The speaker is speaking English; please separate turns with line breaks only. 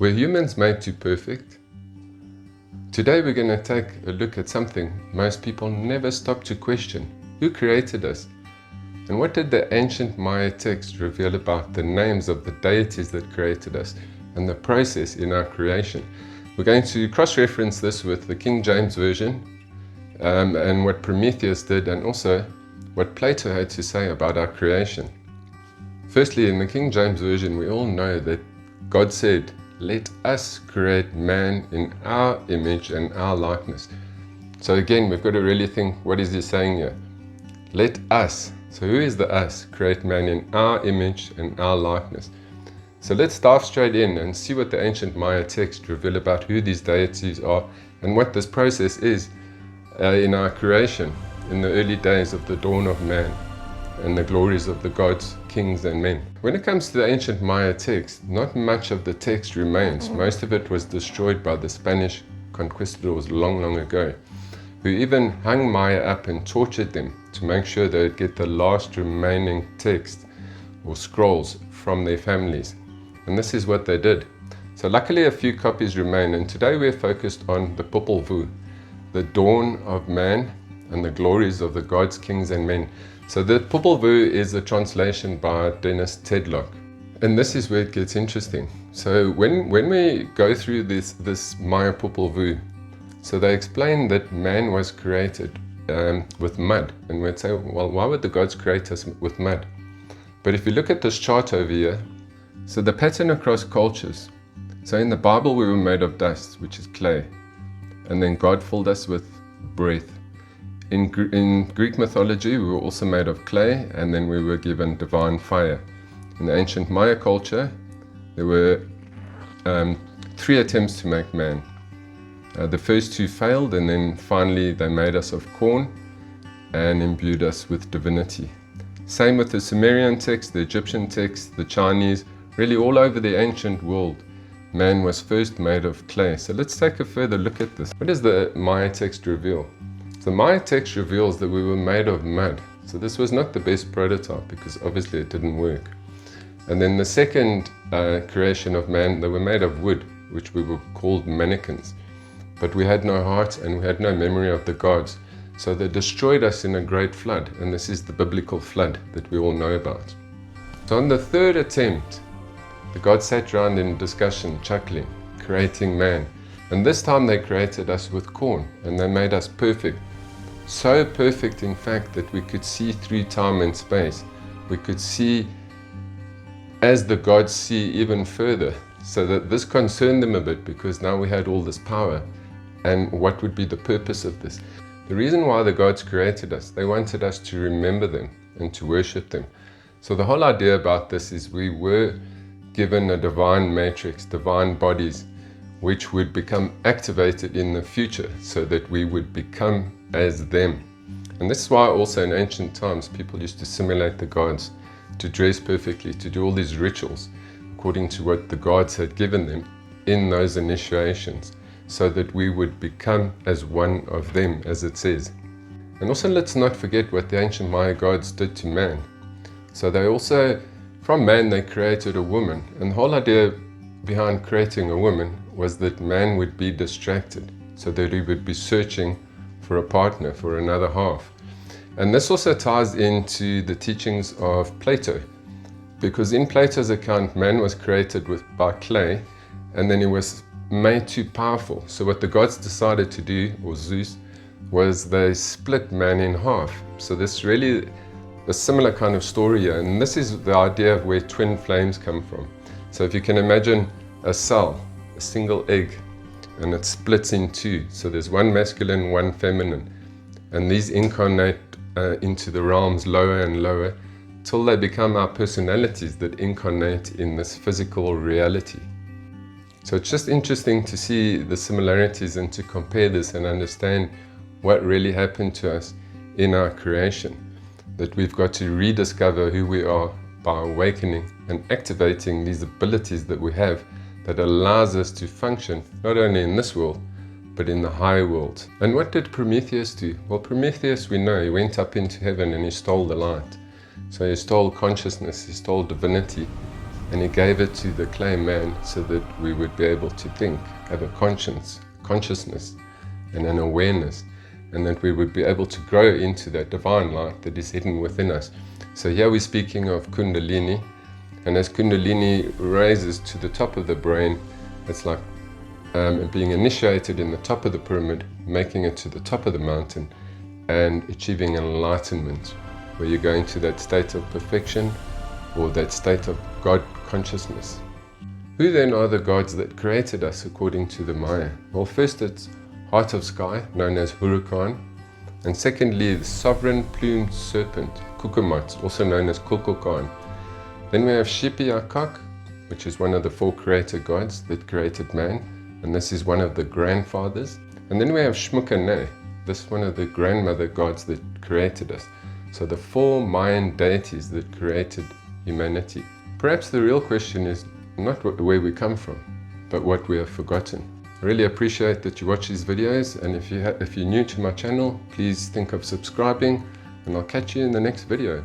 Were humans made too perfect? Today we're going to take a look at something most people never stop to question. Who created us? And what did the ancient Maya text reveal about the names of the deities that created us and the process in our creation? We're going to cross-reference this with the King James Version and what Prometheus did, and also what Plato had to say about our creation. Firstly, in the King James Version, we all know that God said, "Let us create man in our image and our likeness." So again, we've got to really think, what is he saying here? Let us. So who is the us? Create man in our image and our likeness. So let's dive straight in and see what the ancient Maya text reveal about who these deities are and what this process is in our creation in the early days of the dawn of man and the glories of the gods, kings and men. When it comes to the ancient Maya text, not much of the text remains. Most of it was destroyed by the Spanish conquistadors long ago, who even hung Maya up and tortured them to make sure they would get the last remaining text or scrolls from their families. And this is what they did. So luckily a few copies remain, and today we're focused on the Popol Vuh, the dawn of man and the glories of the gods, kings and men. So the Popol Vuh is a translation by Dennis Tedlock. And this is where it gets interesting. So when we go through this Maya Popol Vuh, so they explain that man was created with mud. And we'd say, well, why would the gods create us with mud? But if you look at this chart over here, so the pattern across cultures. So in the Bible we were made of dust, which is clay. And then God filled us with breath. In Greek mythology, we were also made of clay, and then we were given divine fire. In the ancient Maya culture, there were 3 attempts to make man. The first 2 failed, and then finally they made us of corn and imbued us with divinity. Same with the Sumerian text, the Egyptian text, the Chinese, really all over the ancient world. Man was first made of clay. So let's take a further look at this. What does the Maya text reveal? The Maya text reveals that we were made of mud. So this was not the best prototype, because obviously it didn't work. And then the second creation of man, they were made of wood, which we were called mannequins. But we had no heart and we had no memory of the gods. So they destroyed us in a great flood. And this is the biblical flood that we all know about. So on the 3rd attempt, the gods sat around in discussion, chuckling, creating man. And this time they created us with corn, and they made us perfect. So perfect, in fact, that we could see through time and space. We could see as the gods see even further. So that this concerned them a bit, because now we had all this power. And what would be the purpose of this? The reason why the gods created us, they wanted us to remember them and to worship them. So the whole idea about this is we were given a divine matrix, divine bodies, which would become activated in the future so that we would become as them. And this is why also in ancient times people used to simulate the gods, to dress perfectly, to do all these rituals according to what the gods had given them in those initiations, so that we would become as one of them, as it says. And also let's not forget what the ancient Maya gods did to man. So they also, from man they created a woman, and the whole idea behind creating a woman was that man would be distracted, so that he would be searching for a partner, for another half. And this also ties into the teachings of Plato, because in Plato's account, man was created by clay, and then he was made too powerful. So what the gods decided to do, or Zeus, was they split man in half. So this really a similar kind of story here, and this is the idea of where twin flames come from. So if you can imagine a cell, a single egg, and it splits in 2. So there's one masculine, one feminine. And these incarnate into the realms lower and lower till they become our personalities that incarnate in this physical reality. So it's just interesting to see the similarities and to compare this and understand what really happened to us in our creation. That we've got to rediscover who we are by awakening and activating these abilities that we have that allows us to function not only in this world but in the higher world. And what did Prometheus do? Well, Prometheus, we know, he went up into heaven and he stole the light. So he stole consciousness, he stole divinity, and he gave it to the clay man so that we would be able to think, have a consciousness, and an awareness, and that we would be able to grow into that divine light that is hidden within us. So here we're speaking of Kundalini, and as Kundalini raises to the top of the brain, it's like being initiated in the top of the pyramid, making it to the top of the mountain, and achieving enlightenment, where you go into that state of perfection, or that state of God consciousness. Who then are the gods that created us according to the Maya? Well, first it's Heart of Sky, known as Huracán, and secondly the sovereign plumed serpent, Gucumatz, also known as Kukulkan. Then we have Xpiyacoc, which is one of the 4 creator gods that created man, and this is one of the grandfathers. And then we have Xmucane, this one of the grandmother gods that created us. So the 4 Mayan deities that created humanity. Perhaps the real question is not where we come from, but what we have forgotten. I really appreciate that you watch these videos, and if you're new to my channel, please think of subscribing, and I'll catch you in the next video.